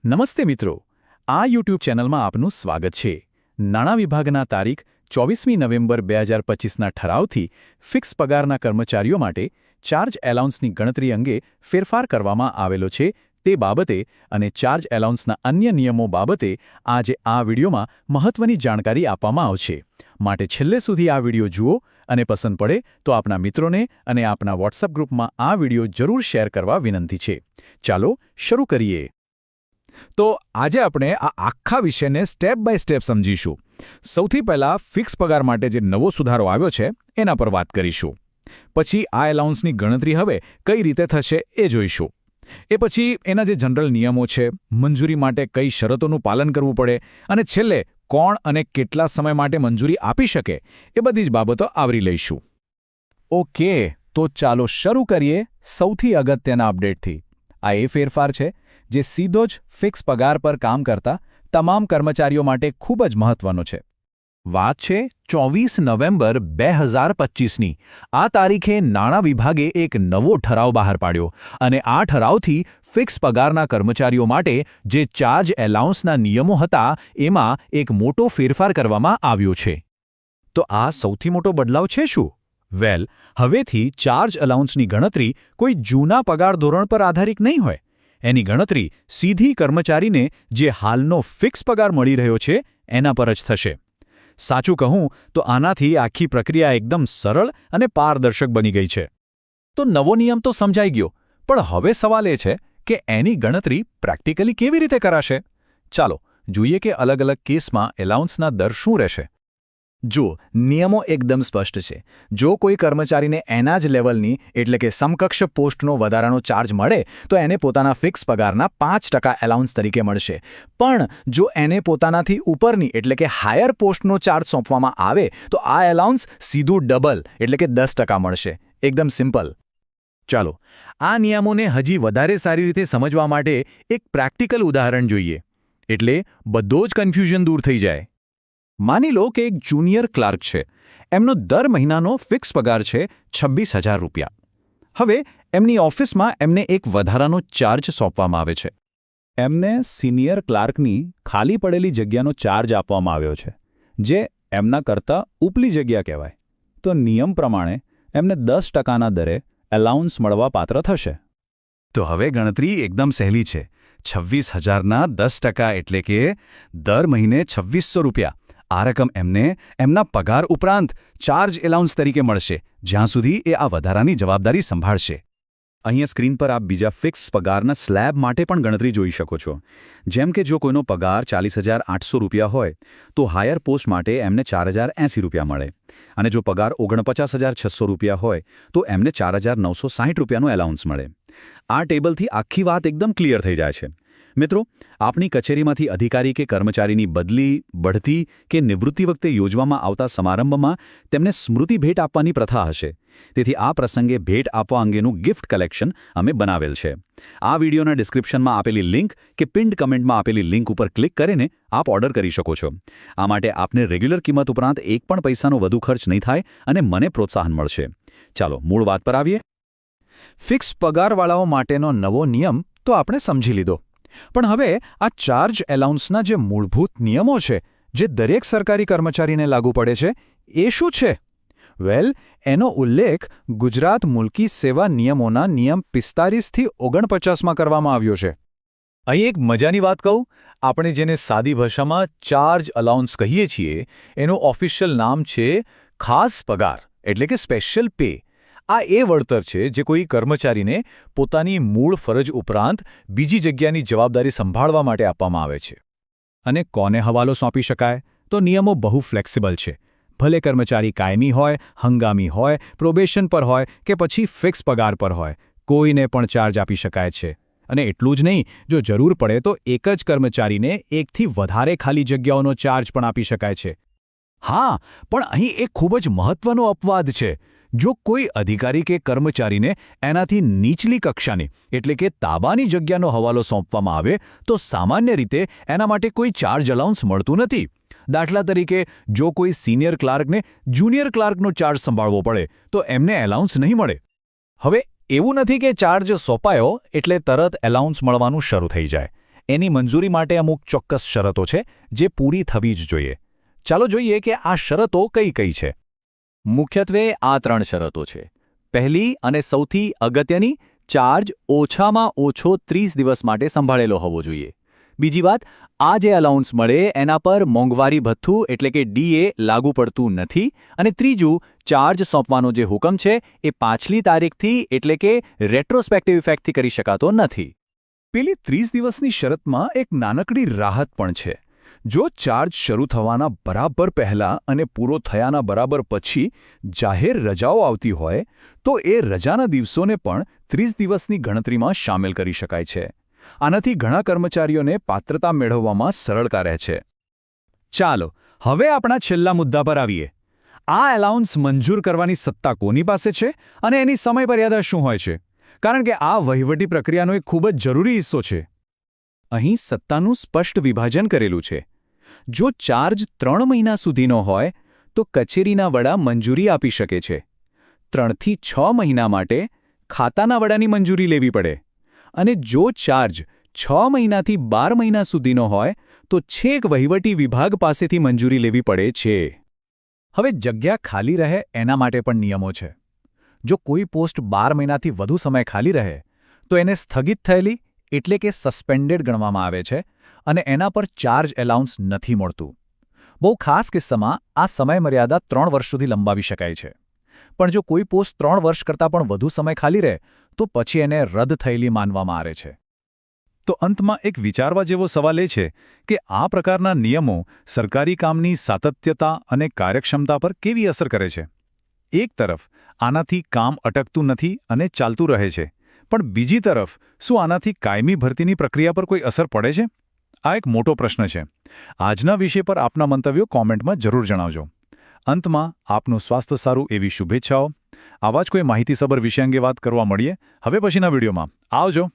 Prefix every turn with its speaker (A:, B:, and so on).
A: નમસ્તે મિત્રો, આ યુટ્યુબ ચેનલમાં આપનું સ્વાગત છે. નાણાં વિભાગના તારીખ 24મી નવેમ્બર 2025ના ઠરાવથી ફિક્સ પગારના કર્મચારીઓ માટે ચાર્જ એલાઉન્સની ગણતરી અંગે ફેરફાર કરવામાં આવેલો છે તે બાબતે અને ચાર્જ એલાઉન્સના અન્ય નિયમો બાબતે આજે આ વિડીયોમાં મહત્વની જાણકારી આપવામાં આવશે. માટે છેલ્લે સુધી આ વિડીયો જુઓ અને પસંદ પડે તો આપના મિત્રોને અને આપના વોટ્સએપ ગ્રુપમાં આ વિડીયો જરૂર શેર કરવા વિનંતી છે. ચાલો શરૂ કરીએ.
B: તો આજે આપણે આ આખા વિષયને સ્ટેપ બાય સ્ટેપ સમજીશું. સૌથી પહેલાં ફિક્સ પગાર માટે જે નવો સુધારો આવ્યો છે એના પર વાત કરીશું. પછી આ એલાઉન્સની ગણતરી હવે કઈ રીતે થશે એ જોઈશું. એ પછી એના જે જનરલ નિયમો છે, મંજૂરી માટે કઈ શરતોનું પાલન કરવું પડે અને છેલ્લે કોણ અને કેટલા સમય માટે મંજૂરી આપી શકે એ બધી જ બાબતો આવરી લઈશું. ઓકે, તો ચાલો શરૂ કરીએ સૌથી અગત્યના અપડેટથી. આ એ ફેરફાર છે જે સીધો જ ફિક્સ પગાર પર કામ કરતા તમામ કર્મચારીઓ માટે ખૂબ જ મહત્વનો છે. વાત છે 24 નવેમ્બર 2025ની. આ તારીખે નાણાં વિભાગે એક નવો ઠરાવ બહાર પાડ્યો અને આ ઠરાવથી ફિક્સ પગારના કર્મચારીઓ માટે જે ચાર્જ એલાઉન્સના નિયમો હતા એમાં એક મોટો ફેરફાર કરવામાં આવ્યો છે. તો આ સૌથી મોટો બદલાવ છે શું? વેલ, હવેથી ચાર્જ એલાઉન્સની ગણતરી કોઈ જૂના પગાર ધોરણ પર આધારિત નહીં હોય. એની ગણતરી સીધી કર્મચારીને જે હાલનો ફિક્સ પગાર મળી રહ્યો છે એના પર જ થશે. સાચું કહું તો આનાથી આખી પ્રક્રિયા એકદમ સરળ અને પારદર્શક બની ગઈ છે. તો નવો નિયમ તો સમજાઈ ગયો, પણ હવે સવાલ એ છે કે એની ગણતરી પ્રેક્ટિકલી કેવી રીતે કરાશે? ચાલો જોઈએ કે અલગ અલગ કેસમાં એલાઉન્સના દર શું રહેશે. જો નિયમો એકદમ સ્પષ્ટ છે. જો કોઈ કર્મચારીને એના જ લેવલની એટલે કે સમકક્ષ પોસ્ટનો વધારાનો ચાર્જ મળે તો એને પોતાના ફિક્સ પગારના 5% એલાઉન્સ તરીકે મળશે. પણ જો એને પોતાનાથી ઉપરની એટલે કે હાયર પોસ્ટનો ચાર્જ સોંપવામાં આવે તો આ એલાઉન્સ સીધું ડબલ એટલે કે 10% મળશે. એકદમ સિમ્પલ. ચાલો આ નિયમોને હજી વધારે સારી રીતે સમજવા માટે એક પ્રેક્ટિકલ ઉદાહરણ જોઈએ, એટલે બધો જ કન્ફ્યુઝન દૂર થઈ જાય. માની લો કે એક જુનિયર ક્લાર્ક છે. એમનો દર મહિનાનો ફિક્સ પગાર છે 26,000 રૂપિયા. હવે એમની ઓફિસમાં એમને એક વધારાનો ચાર્જ સોંપવામાં આવે છે. એમને સિનિયર ક્લાર્કની ખાલી પડેલી જગ્યાનો ચાર્જ આપવામાં આવ્યો છે, જે એમના કરતાં ઉપલી જગ્યા કહેવાય. તો નિયમ પ્રમાણે એમને 10%ના દરે એલાઉન્સ મળવા પાત્ર થશે. તો હવે ગણતરી એકદમ સહેલી છે. 26,000ના 10% એટલે કે દર મહિને 2,600 રૂપિયા. આ રકમ એમને એમના પગાર ઉપરાંત ચાર્જ એલાઉન્સ તરીકે મળશે, જ્યાં સુધી એ આ વધારાની જવાબદારી સંભાળશે. અહીંયા સ્ક્રીન પર આપ બીજા ફિક્સ પગારના સ્લેબ માટે પણ ગણતરી જોઈ શકો છો. જેમ કે જો કોઈનો પગાર 40,800 રૂપિયા હોય તો હાયર પોસ્ટ માટે એમને 4,080 રૂપિયા મળે, અને જો પગાર 49,600 રૂપિયા હોય તો એમને 4,960 રૂપિયાનો એલાઉન્સ મળે. આ ટેબલથી આખી વાત એકદમ ક્લિયર થઈ જાય છે. મિત્રો, આપની કચેરીમાંથી અધિકારી કે કર્મચારીની બદલી, બઢતી કે નિવૃત્તિ વખતે યોજવામાં આવતા સમારંભમાં તેમને સ્મૃતિ ભેટ આપવાની પ્રથા હશે. તેથી આ પ્રસંગે ભેટ આપવા અંગેનું ગિફ્ટ કલેક્શન અમે બનાવેલ છે. આ વિડીયોના ડિસ્ક્રિપ્શનમાં આપેલી લિંક કે પિન્ડ કમેન્ટમાં આપેલી લિંક ઉપર ક્લિક કરીને આપ ઓર્ડર કરી શકો છો. આ માટે આપને રેગ્યુલર કિંમત ઉપરાંત એક પણ પૈસાનો વધુ ખર્ચ નહીં થાય અને મને પ્રોત્સાહન મળશે. ચાલો મૂળ વાત પર આવીએ. ફિક્સ પગારવાળાઓ માટેનો નવો નિયમ તો આપણે સમજી લીધો, પણ હવે આ ચાર્જ એલાઉન્સના જે મૂળભૂત નિયમો છે જે દરેક સરકારી કર્મચારીને લાગુ પડે છે એ શું છે? વેલ, એનો ઉલ્લેખ ગુજરાત મુલકી સેવા નિયમોના નિયમ 45થી 49માં કરવામાં આવ્યો છે. અહીં એક મજાની વાત કહું. આપણે જેને સાદી ભાષામાં ચાર્જ એલાઉન્સ કહીએ છીએ એનું ઓફિશિયલ નામ છે ખાસ પગાર એટલે કે સ્પેશિયલ પે. આ એ વળતર છે જે કોઈ કર્મચારીને પોતાની મૂળ ફરજ ઉપરાંત બીજી જગ્યાની જવાબદારી સંભાળવા માટે આપવામાં આવે છે. અને કોને હવાલો સોંપી શકાય? તો નિયમો બહુ ફ્લેક્સિબલ છે. ભલે કર્મચારી કાયમી હોય, હંગામી હોય, પ્રોબેશન પર હોય કે પછી ફિક્સ પગાર પર હોય, કોઈને પણ ચાર્જ આપી શકાય છે. અને એટલું જ નહીં, જો જરૂર પડે તો એક જ કર્મચારીને એકથી વધારે ખાલી જગ્યાઓનો ચાર્જ પણ આપી શકાય છે. હા, પણ અહીં એક ખૂબ જ મહત્વનો અપવાદ છે. જો કોઈ અધિકારી કે કર્મચારીને એનાથી નીચલી કક્ષાની એટલે કે તાબાની જગ્યાનો હવાલો સોંપવામાં આવે તો સામાન્ય રીતે એના માટે કોઈ ચાર્જ એલાઉન્સ મળતું નથી. દાખલા તરીકે, જો કોઈ સિનિયર ક્લાર્કને જુનિયર ક્લાર્કનો ચાર્જ સંભાળવો પડે તો એમને એલાઉન્સ નહીં મળે. હવે એવું નથી કે ચાર્જ સોંપાયો એટલે તરત એલાઉન્સ મળવાનું શરૂ થઈ જાય. એની મંજૂરી માટે અમુક ચોક્કસ શરતો છે જે પૂરી થવી જ જોઈએ. ચાલો જોઈએ કે આ શરતો કઈ કઈ છે.
C: મુખ્યત્વે આ 3 શરતો છે. પહેલી અને સૌથી અગત્યની, ચાર્જ ઓછામાં ઓછો 30 દિવસ માટે સંભાળેલો હોવો જોઈએ. બીજી વાત, આ જે અલાઉન્સ મળે એના પર મોંઘવારી ભથ્થું એટલે કે ડીએ લાગુ પડતું નથી. અને ત્રીજું, ચાર્જ સોંપવાનો જે હુકમ છે એ પાછલી તારીખથી એટલે કે રેટ્રોસ્પેક્ટિવ ઇફેક્ટથી કરી શકાતો નથી.
A: પેલી 30 દિવસની શરતમાં એક નાનકડી રાહત પણ છે. જો ચાર્જ શરૂ થવાના બરાબર પહેલા અને પૂરો થયાના બરાબર પછી જાહેર રજાઓ આવતી હોય તો એ રજાના દિવસોને પણ 30 દિવસની ગણતરીમાં સામેલ કરી શકાય છે. આનાથી ઘણા કર્મચારીઓને પાત્રતા મેળવવામાં સરળતા રહે છે. ચાલો હવે આપણા છેલ્લા મુદ્દા પર આવીએ. આ એલાઉન્સ મંજૂર કરવાની સત્તા કોની પાસે છે અને એની સમયમર્યાદા શું હોય છે? કારણ કે આ વહીવટી પ્રક્રિયાનો એક ખૂબ જ જરૂરી હિસ્સો છે. અહીં સત્તાનું સ્પષ્ટ વિભાજન કરેલું છે. જો ચાર્જ 3 મહિના સુધીનો હોય તો કચેરીના વડા મંજૂરી આપી શકે છે. 3 થી 6 મહિના માટે ખાતાના વડાની મંજૂરી લેવી પડે. અને જો ચાર્જ 6 મહિનાથી 12 મહિના સુધીનો હોય તો છેક વહીવટી વિભાગ પાસેથી મંજૂરી લેવી પડે છે. હવે જગ્યા ખાલી રહે એના માટે પણ નિયમો છે. જો કોઈ પોસ્ટ 12 મહિનાથી વધુ સમય ખાલી રહે તો એને સ્થગિત થયેલી એટલે કે સસ્પેન્ડેડ ગણવામાં આવે છે અને એના પર ચાર્જ એલાઉન્સ નથી મળતું. બહુ ખાસ કિસ્સામાં આ સમયમર્યાદા 3 વર્ષ સુધી લંબાવી શકાય છે. પણ જો કોઈ પોસ્ટ 3 વર્ષ કરતાં પણ વધુ સમય ખાલી રહે તો પછી એને રદ થયેલી માનવામાં આવે છે. તો અંતમાં એક વિચારવા જેવો સવાલ એ છે કે આ પ્રકારના નિયમો સરકારી કામની સાતત્યતા અને કાર્યક્ષમતા પર કેવી અસર કરે છે? એક તરફ આનાથી કામ અટકતું નથી અને ચાલતું રહે છે, પણ બીજી તરફ શું આનાથી કાયમી ભરતીની પ્રક્રિયા પર કોઈ અસર પડે છે? આ એક મોટો પ્રશ્ન છે. આજના વિષય પર આપના મંતવ્યો કોમેન્ટમાં જરૂર જણાવજો. અંતમાં આપનું સ્વાસ્થ્ય સારું એવી શુભેચ્છાઓ. આવા જ કોઈ માહિતીસભર વિષય અંગે વાત કરવા મળીએ હવે પછીના વિડીયોમાં. આવજો.